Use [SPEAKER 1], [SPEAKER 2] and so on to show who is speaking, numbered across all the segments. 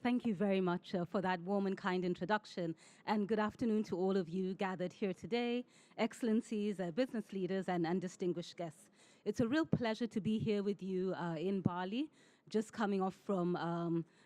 [SPEAKER 1] Thank you very much for that warm and kind introduction. And good afternoon to all of you gathered here today, excellencies, business leaders, and distinguished guests. It's a real pleasure to be here with you in Bali, just coming off from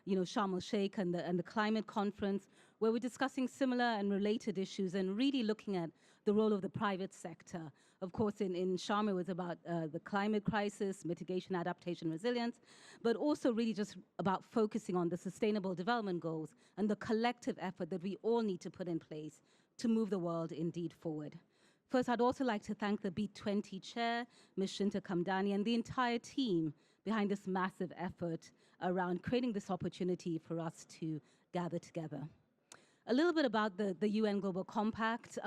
[SPEAKER 1] Sharm el Sheikh and the climate conference, where we're discussing similar and related issues and really looking at the role of the private sector. Of course, in Sharm it was about the climate crisis, mitigation, adaptation, resilience, but also really just about focusing on the sustainable development goals and the collective effort that we all need to put in place to move the world indeed forward. First, I'd also like to thank the B20 chair, Ms. Shinta Kamdani, and the entire team behind this massive effort around creating this opportunity for us to gather together. A little bit about the UN Global Compact.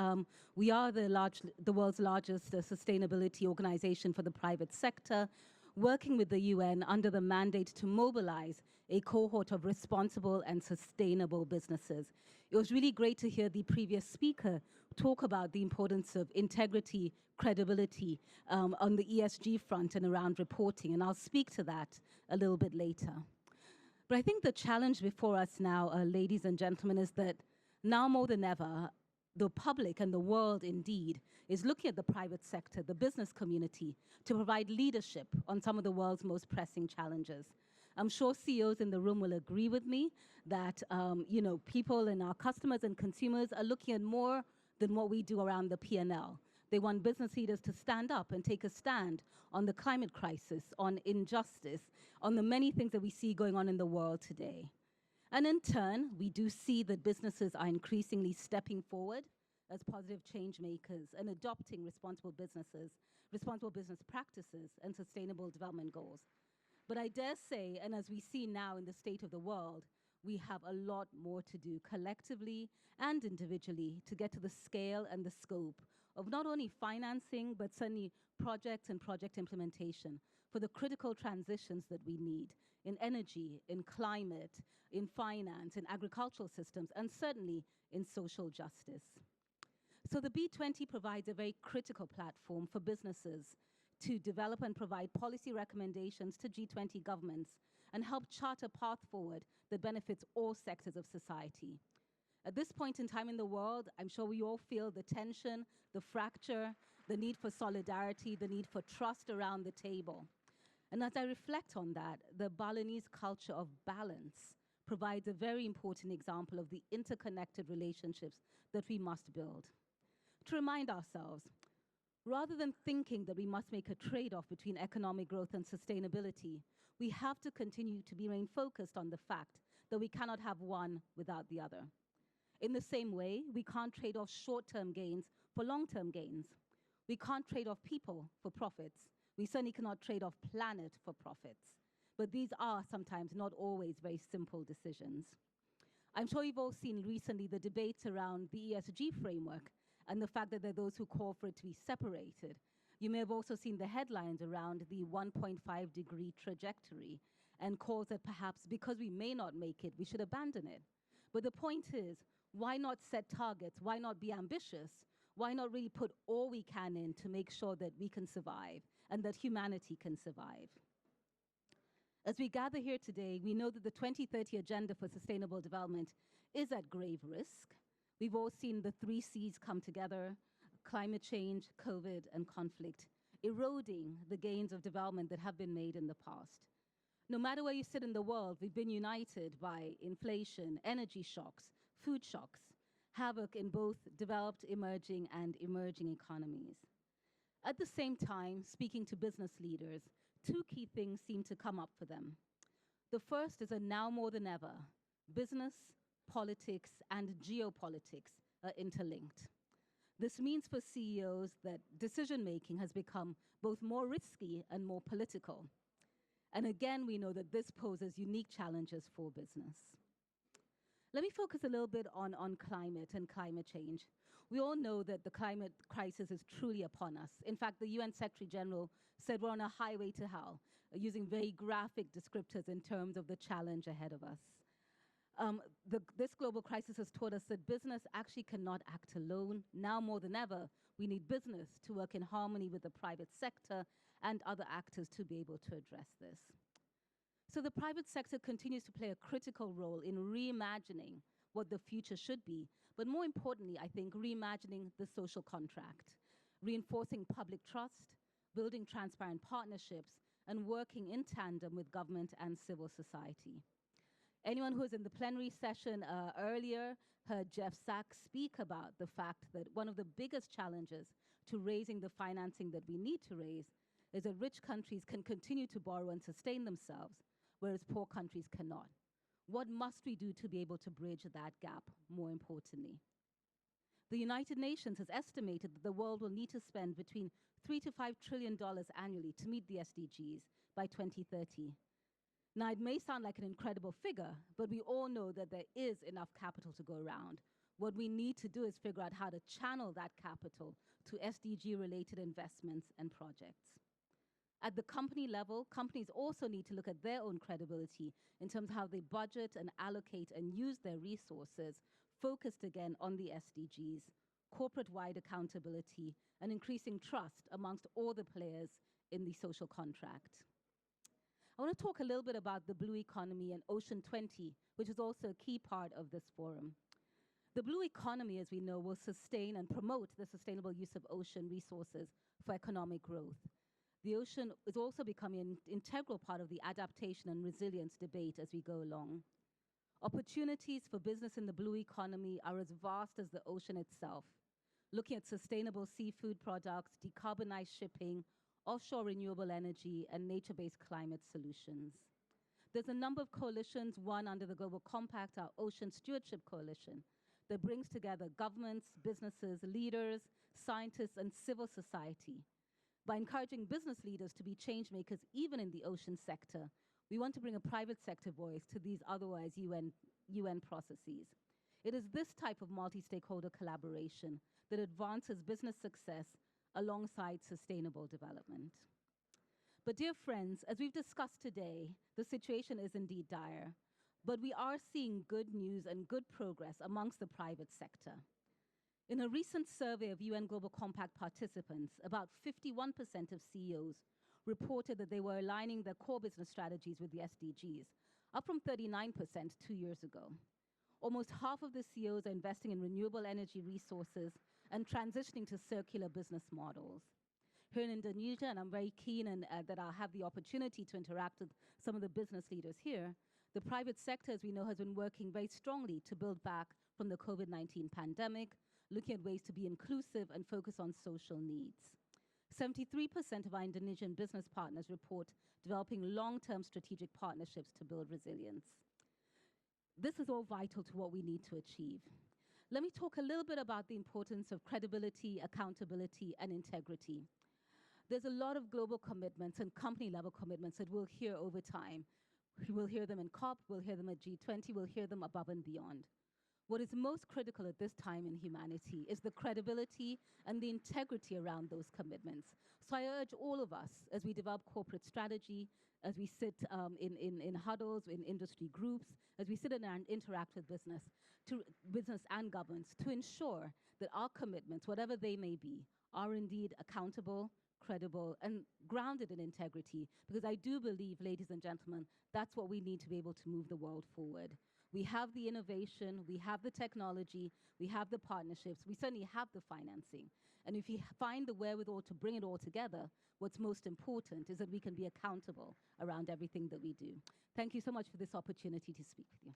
[SPEAKER 1] We are the world's largest sustainability organization for the private sector, working with the UN under the mandate to mobilize a cohort of responsible and sustainable businesses. It was really great to hear the previous speaker talk about the importance of integrity, credibility on the ESG front and around reporting, and I'll speak to that a little bit later. But I think the challenge before us now, ladies and gentlemen, is that now more than ever, the public and the world indeed is looking at the private sector, the business community, to provide leadership on some of the world's most pressing challenges. I'm sure CEOs in the room will agree with me that people and our customers and consumers are looking at more than what we do around the P&L. They want business leaders to stand up and take a stand on the climate crisis, on injustice, on the many things that we see going on in the world today. And in turn, we do see that businesses are increasingly stepping forward as positive change makers and adopting responsible business practices and sustainable development goals. But I dare say, and as we see now in the state of the world, we have a lot more to do collectively and individually to get to the scale and the scope of not only financing, but certainly projects and project implementation for the critical transitions that we need in energy, in climate, in finance, in agricultural systems, and certainly in social justice. So the B20 provides a very critical platform for businesses to develop and provide policy recommendations to G20 governments and help chart a path forward that benefits all sectors of society. At this point in time in the world, I'm sure we all feel the tension, the fracture, the need for solidarity, the need for trust around the table. And as I reflect on that, the Balinese culture of balance provides a very important example of the interconnected relationships that we must build. To remind ourselves, rather than thinking that we must make a trade-off between economic growth and sustainability, we have to continue to remain focused on the fact that we cannot have one without the other. In the same way, we can't trade off short-term gains for long-term gains. We can't trade off people for profits. We certainly cannot trade off planet for profits. But these are sometimes not always very simple decisions. I'm sure you've all seen recently the debates around the ESG framework and the fact that there are those who call for it to be separated. You may have also seen the headlines around the 1.5-degree trajectory and calls that perhaps because we may not make it, we should abandon it. But the point is, why not set targets? Why not be ambitious? Why not really put all we can in to make sure that we can survive and that humanity can survive? As we gather here today, we know that the 2030 Agenda for Sustainable Development is at grave risk. We've all seen the 3 C's come together: climate change, COVID, and conflict, eroding the gains of development that have been made in the past. No matter where you sit in the world, we've been united by inflation, energy shocks, food shocks, havoc in both developed, emerging, and emerging economies. At the same time, speaking to business leaders, 2 key things seem to come up for them. The first is that now more than ever, business, politics, and geopolitics are interlinked. This means for CEOs that decision-making has become both more risky and more political. And again, we know that this poses unique challenges for business. Let me focus a little bit on climate and climate change. We all know that the climate crisis is truly upon us. In fact, the UN Secretary General said we're on a highway to hell, using very graphic descriptors in terms of the challenge ahead of us. This global crisis has taught us that business actually cannot act alone. Now more than ever, we need business to work in harmony with the private sector and other actors to be able to address this. So the private sector continues to play a critical role in reimagining what the future should be, but more importantly, I think, reimagining the social contract, reinforcing public trust, building transparent partnerships, and working in tandem with government and civil society. Anyone who was in the plenary session earlier heard Jeff Sachs speak about the fact that one of the biggest challenges to raising the financing that we need to raise is that rich countries can continue to borrow and sustain themselves, whereas poor countries cannot. What must we do to be able to bridge that gap, more importantly? The United Nations has estimated that the world will need to spend between $3 to $5 trillion annually to meet the SDGs by 2030. Now, it may sound like an incredible figure, but we all know that there is enough capital to go around. What we need to do is figure out how to channel that capital to SDG-related investments and projects. At the company level, companies also need to look at their own credibility in terms of how they budget and allocate and use their resources, focused again on the SDGs, corporate-wide accountability, and increasing trust amongst all the players in the social contract. I want to talk a little bit about the blue economy and Ocean 20, which is also a key part of this forum. The blue economy, as we know, will sustain and promote the sustainable use of ocean resources for economic growth. The ocean is also becoming an integral part of the adaptation and resilience debate as we go along. Opportunities for business in the blue economy are as vast as the ocean itself, looking at sustainable seafood products, decarbonized shipping, offshore renewable energy, and nature-based climate solutions. There's a number of coalitions, one under the Global Compact, our Ocean Stewardship Coalition, that brings together governments, businesses, leaders, scientists, and civil society. By encouraging business leaders to be change makers even in the ocean sector, we want to bring a private sector voice to these otherwise UN processes. It is this type of multi-stakeholder collaboration that advances business success alongside sustainable development. But dear friends, as we've discussed today, the situation is indeed dire, but we are seeing good news and good progress amongst the private sector. In a recent survey of UN Global Compact participants, about 51% of CEOs reported that they were aligning their core business strategies with the SDGs, up from 39% 2 years ago. Almost half of the CEOs are investing in renewable energy resources and transitioning to circular business models. Here in Indonesia, and I'm very keen that I'll have the opportunity to interact with some of the business leaders here, the private sector, as we know, has been working very strongly to build back from the COVID-19 pandemic, looking at ways to be inclusive and focus on social needs. 73% of our Indonesian business partners report developing long-term strategic partnerships to build resilience. This is all vital to what we need to achieve. Let me talk a little bit about the importance of credibility, accountability, and integrity. There's a lot of global commitments and company-level commitments that we'll hear over time. We'll hear them in COP, we'll hear them at G20, we'll hear them above and beyond. What is most critical at this time in humanity is the credibility and the integrity around those commitments. So I urge all of us, as we develop corporate strategy, as we sit in huddles, in industry groups, as we sit and interact with business and governments, to ensure that our commitments, whatever they may be, are indeed accountable, credible, and grounded in integrity. Because I do believe, ladies and gentlemen, that's what we need to be able to move the world forward. We have the innovation, we have the technology, we have the partnerships, we certainly have the financing. And if you find the wherewithal to bring it all together, what's most important is that we can be accountable around everything that we do. Thank you so much for this opportunity to speak with you.